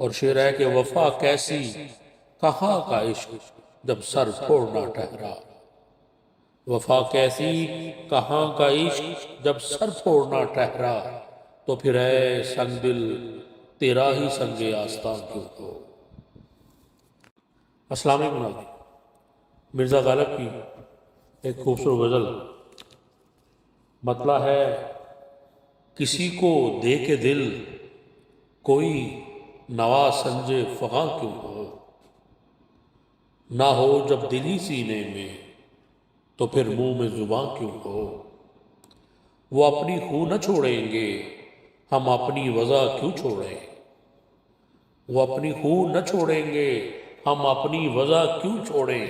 اور شعر ہے کہ وفا کیسی کہاں کا عشق جب سر پھوڑنا ٹھہرا، وفا کیسی کہاں کا عشق جب سر پھوڑنا ٹھہرا، تو پھر اے سنگ دل تیرا ہی سنگ آستاں کیوں ہو۔ السلام علیکم ناظرین، مرزا غالب کی ایک خوبصورت غزل مطلع ہے کسی کو دے کے دل کوئی نوا سنجے فغاں کیوں ہو، نہ ہو جب دل ہی سینے میں تو پھر منہ میں زباں کیوں ہو، وہ اپنی خو نہ چھوڑیں گے ہم اپنی وضع کیوں چھوڑیں، وہ اپنی خو نہ چھوڑیں گے ہم اپنی وضع کیوں چھوڑیں،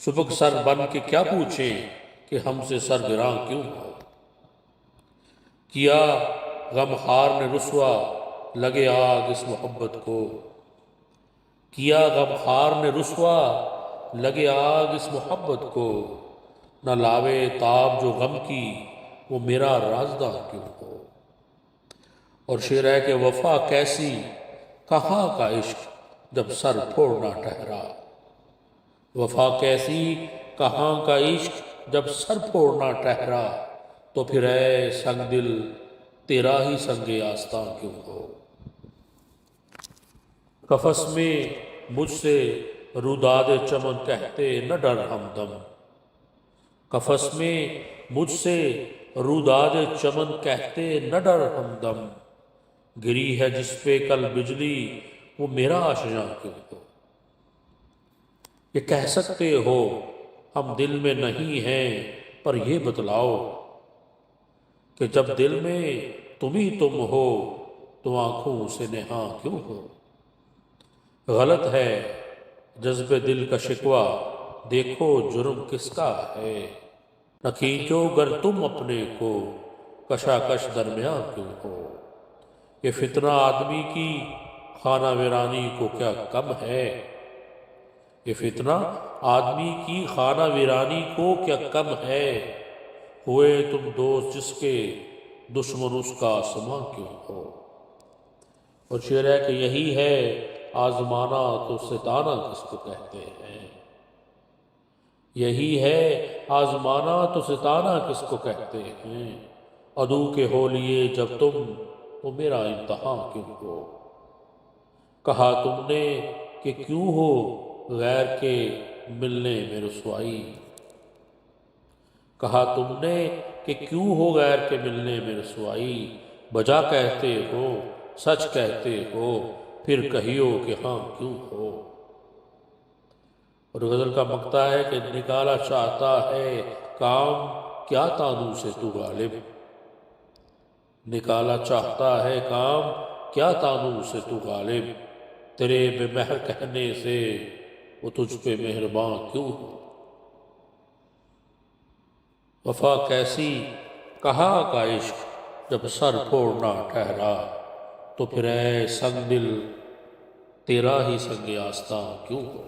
سبک سر بن کے کیا پوچھیں کہ ہم سے سرگراں کیوں ہو، کیا غم خار نے رسوا لگے آگ اس محبت کو، کیا غم خار نے رسوا لگے آگ اس محبت کو، نہ لاوے تاب جو غم کی وہ میرا رازداں کیوں ہو۔ اور شعر ہے کہ وفا کیسی کہاں کا عشق جب سر پھوڑنا ٹھہرا، وفا کیسی کہاں کا عشق جب سر پھوڑنا ٹھہرا، تو پھر اے سنگ دل تیرا ہی سنگ آستاں کیوں ہو۔ قفس میں مجھ سے روداد چمن کہتے نہ ڈر ہمدم، قفس میں مجھ سے روداد چمن کہتے نہ ڈر ہمدم، گری ہے جس پہ کل بجلی وہ میرا آشیاں کیوں ہو۔ یہ کہہ سکتے ہو ہم دل میں نہیں ہیں پر یہ بتلاؤ کہ جب دل میں تم ہی تم ہو تو آنکھوں سے نہاں کیوں ہو۔ غلط ہے جذب دل کا شکوہ دیکھو جرم کس کا ہے، نہ کھینچو گر تم اپنے کو کشاکش درمیاں کیوں ہو۔ یہ فتنہ آدمی کی خانہ ویرانی کو کیا کم ہے، یہ فتنہ آدمی کی خانہ ویرانی کو کیا کم ہے، ہوئے تم دوست جس کے دشمن اس کا آسماں کیوں ہو۔ اور شعر ہے کہ یہی ہے آزمانا تو ستانا کس کو کہتے ہیں، یہی ہے آزمانا تو ستانا کس کو کہتے ہیں، عدو کے ہو لیے جب تم تو میرا امتحان کیوں ہو۔ کہا تم نے کہ کیوں ہو غیر کے ملنے میں رسوائی، کہا تم نے کہ کیوں ہو غیر کے ملنے میں رسوائی، بجا کہتے ہو سچ کہتے ہو پھر کہیو کہ ہاں کیوں ہو۔ اور غزل کا مقطع ہے کہ نکالا چاہتا ہے کام کیا تانوں سے تو غالب، نکالا چاہتا ہے کام کیا تانوں سے تو غالب، تیرے بے مہر کہنے سے وہ تجھ پہ مہرباں کیوں ہو۔ وفا کیسی کہاں کا عشق جب سر پھوڑنا ٹھہرا، تو پھر اے سنگ دل تیرا ہی سنگ آستاں کیوں ہو۔